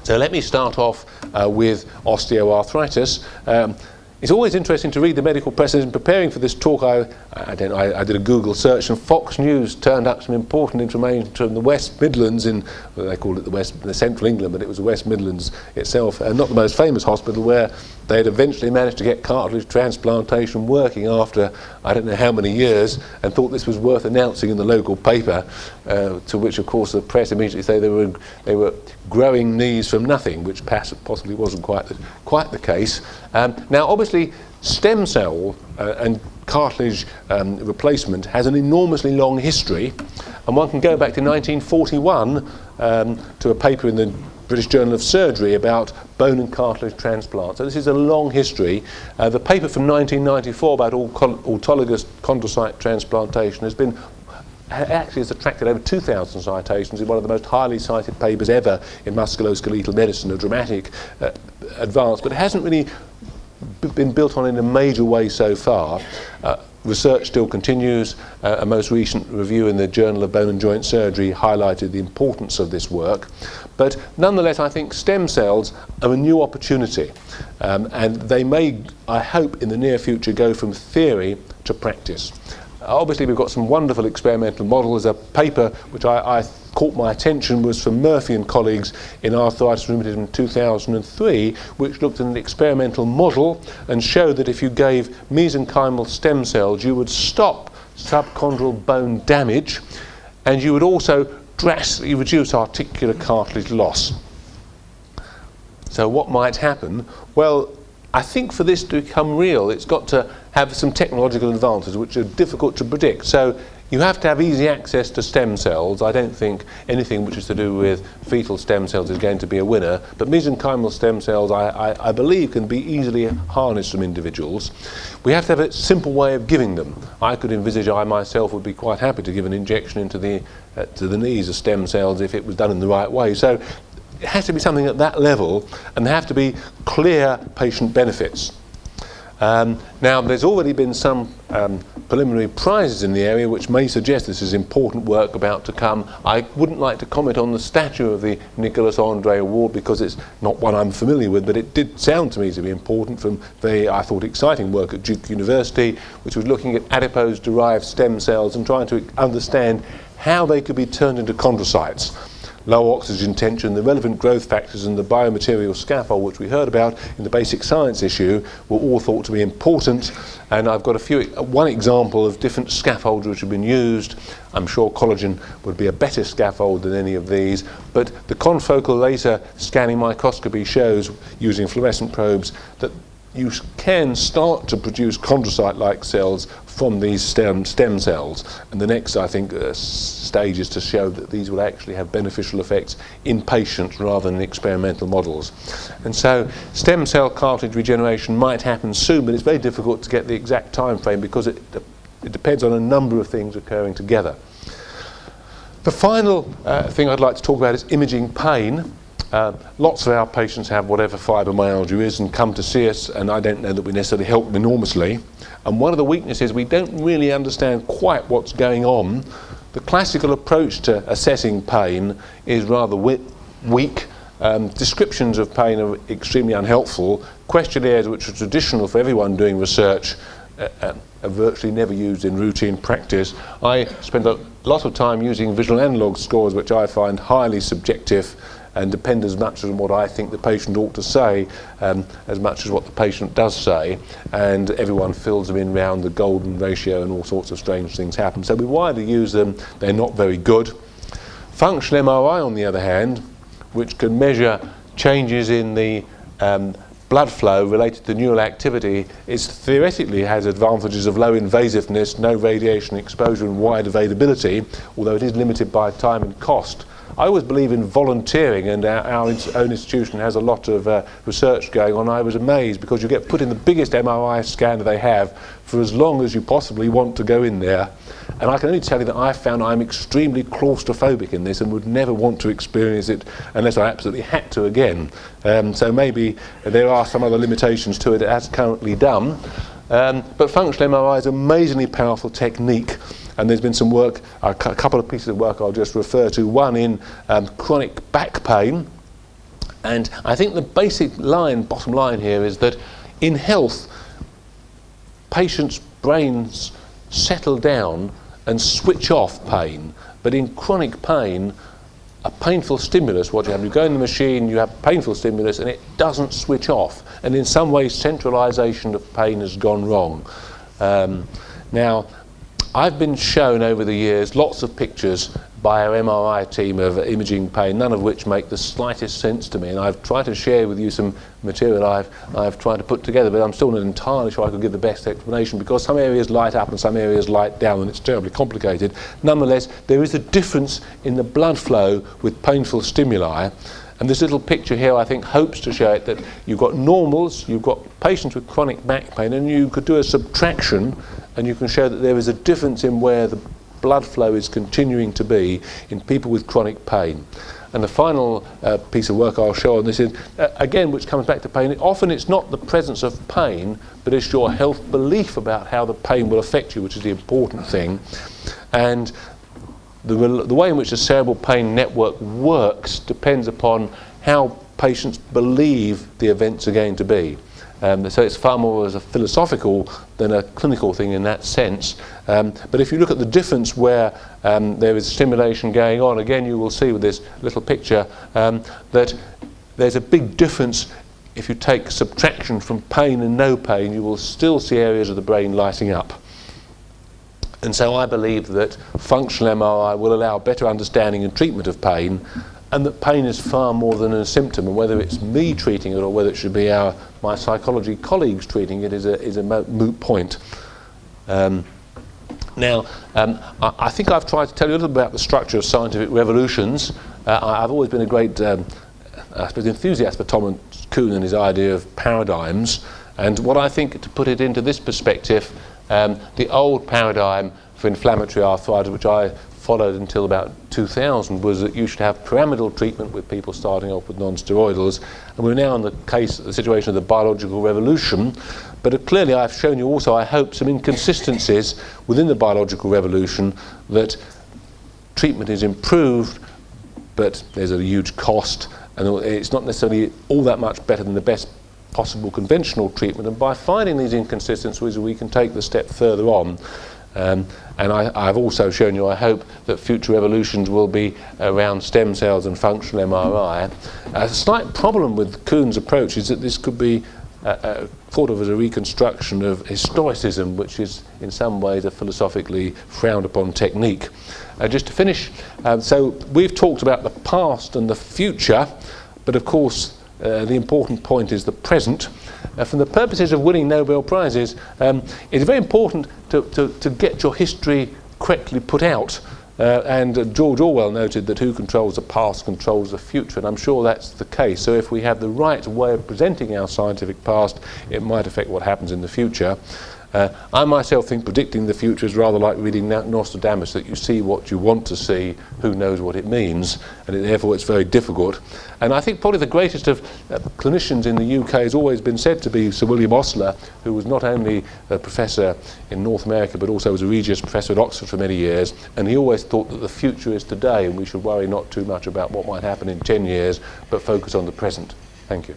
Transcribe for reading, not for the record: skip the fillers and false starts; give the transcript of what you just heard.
So let me start off with osteoarthritis. It's always interesting to read the medical press. In preparing for this talk, I did a Google search, and Fox News turned up some important information from the West Midlands well, they called it the Central England, but it was the West Midlands itself, and not the most famous hospital, where they had eventually managed to get cartilage transplantation working after I don't know how many years, and thought this was worth announcing in the local paper, to which of course the press immediately say they were growing knees from nothing, which possibly wasn't quite the case. Now obviously stem cell and cartilage replacement has an enormously long history, and one can go back to 1941 to a paper in the British Journal of Surgery about bone and cartilage transplant. So this is a long history. The paper from 1994 about autologous chondrocyte transplantation has attracted over 2,000 citations. It's one of the most highly cited papers ever in musculoskeletal medicine, a dramatic advance, but it hasn't really been built on in a major way so far. Research still continues. A most recent review in the Journal of Bone and Joint Surgery highlighted the importance of this work. But nonetheless, I think stem cells are a new opportunity, and they may, I hope, in the near future go from theory to practice. Obviously, we've got some wonderful experimental models. A paper which I caught my attention was from Murphy and colleagues in Arthritis Rheumatism in 2003, which looked at an experimental model and showed that if you gave mesenchymal stem cells, you would stop subchondral bone damage, and you would also drastically reduce articular cartilage loss. So what might happen? Well, I think for this to become real, it's got to have some technological advantages which are difficult to predict. So you have to have easy access to stem cells. I don't think anything which is to do with fetal stem cells is going to be a winner, but mesenchymal stem cells I believe can be easily harnessed from individuals. We have to have a simple way of giving them. I could envisage I myself would be quite happy to give an injection into to the knees of stem cells if it was done in the right way. So it has to be something at that level, and there have to be clear patient benefits. Now, there's already been some preliminary prizes in the area which may suggest this is important work about to come. I wouldn't like to comment on the statue of the Nicholas Andre Award because it's not one I'm familiar with, but it did sound to me to be important from very, I thought, exciting work at Duke University, which was looking at adipose-derived stem cells and trying to understand how they could be turned into chondrocytes. Low oxygen tension, the relevant growth factors, and the biomaterial scaffold, which we heard about in the basic science issue, were all thought to be important. And I've got one example of different scaffolds which have been used. I'm sure collagen would be a better scaffold than any of these, but the confocal laser scanning microscopy shows, using fluorescent probes, that you can start to produce chondrocyte-like cells from these stem cells. And the next, I think, stage is to show that these will actually have beneficial effects in patients rather than in experimental models. And so stem cell cartilage regeneration might happen soon, but it's very difficult to get the exact time frame because it depends on a number of things occurring together. The final thing I'd like to talk about is imaging pain. Lots of our patients have whatever fibromyalgia is and come to see us, and I don't know that we necessarily help them enormously. And one of the weaknesses, we don't really understand quite what's going on. The classical approach to assessing pain is rather weak. Descriptions of pain are extremely unhelpful. Questionnaires, which are traditional for everyone doing research, are virtually never used in routine practice. I spend a lot of time using visual analog scores, which I find highly subjective and depend as much on what I think the patient ought to say as much as what the patient does say, and everyone fills them in round the golden ratio and all sorts of strange things happen. So we widely use them, they're not very good. Functional MRI, on the other hand, which can measure changes in the blood flow related to neural activity, theoretically has advantages of low invasiveness, no radiation exposure and wide availability, although it is limited by time and cost. I always believe in volunteering, and our own institution has a lot of research going on. I was amazed because you get put in the biggest MRI scanner they have for as long as you possibly want to go in there. And I can only tell you that I found I'm extremely claustrophobic in this and would never want to experience it unless I absolutely had to again. So maybe there are some other limitations to it as currently done. But functional MRI is an amazingly powerful technique. And there's been some work, a couple of pieces of work I'll just refer to. One in chronic back pain, And I think the basic line, bottom line here, is that in health, patients' brains settle down and switch off pain. But in chronic pain, a painful stimulus, what you have, you go in the machine, you have painful stimulus, and it doesn't switch off. And in some ways, centralisation of pain has gone wrong. Now, I've been shown over the years lots of pictures by our MRI team of imaging pain, none of which make the slightest sense to me, and I've tried to share with you some material I've tried to put together, but I'm still not entirely sure I could give the best explanation, because some areas light up and some areas light down, and it's terribly complicated. Nonetheless, there is a difference in the blood flow with painful stimuli, and this little picture here, I think, hopes to show it, that you've got normals, you've got patients with chronic back pain, and you could do a subtraction, and you can show that there is a difference in where the blood flow is continuing to be in people with chronic pain. And the final piece of work I'll show on this is, again, which comes back to pain. Often it's not the presence of pain, but it's your health belief about how the pain will affect you, which is the important thing. And the way in which the cerebral pain network works depends upon how patients believe the events are going to be. So it's far more as a philosophical than a clinical thing in that sense. But if you look at the difference where there is stimulation going on, again you will see with this little picture that there's a big difference. If you take subtraction from pain and no pain, you will still see areas of the brain lighting up. And so I believe that functional MRI will allow better understanding and treatment of pain, and that pain is far more than a symptom, and whether it's me treating it or whether it should be my psychology colleagues treating it is a moot point. Now, I think I've tried to tell you a little bit about the structure of scientific revolutions. I've always been a great enthusiast for Thomas Kuhn and his idea of paradigms, and what I think, to put it into this perspective, the old paradigm for inflammatory arthritis, which I followed until about 2000, was that you should have pyramidal treatment with people starting off with non-steroidals, and we're now in the situation of the biological revolution. But clearly I've shown you also, I hope, some inconsistencies within the biological revolution, that treatment is improved, but there's a huge cost, and it's not necessarily all that much better than the best possible conventional treatment. And by finding these inconsistencies, we can take the step further on. And I've also shown you, I hope, that future revolutions will be around stem cells and functional MRI. A slight problem with Kuhn's approach is that this could be thought of as a reconstruction of historicism, which is in some ways a philosophically frowned upon technique. Just to finish, so we've talked about the past and the future, but of course the important point is the present. For the purposes of winning Nobel Prizes, it's very important to get your history correctly put out. And George Orwell noted that who controls the past controls the future, and I'm sure that's the case. So if we have the right way of presenting our scientific past, it might affect what happens in the future. I myself think predicting the future is rather like reading Nostradamus, that you see what you want to see, who knows what it means, and therefore it's very difficult. And I think probably the greatest of clinicians in the UK has always been said to be Sir William Osler, who was not only a professor in North America but also was a Regius Professor at Oxford for many years, and he always thought that the future is today and we should worry not too much about what might happen in 10 years but focus on the present. Thank you.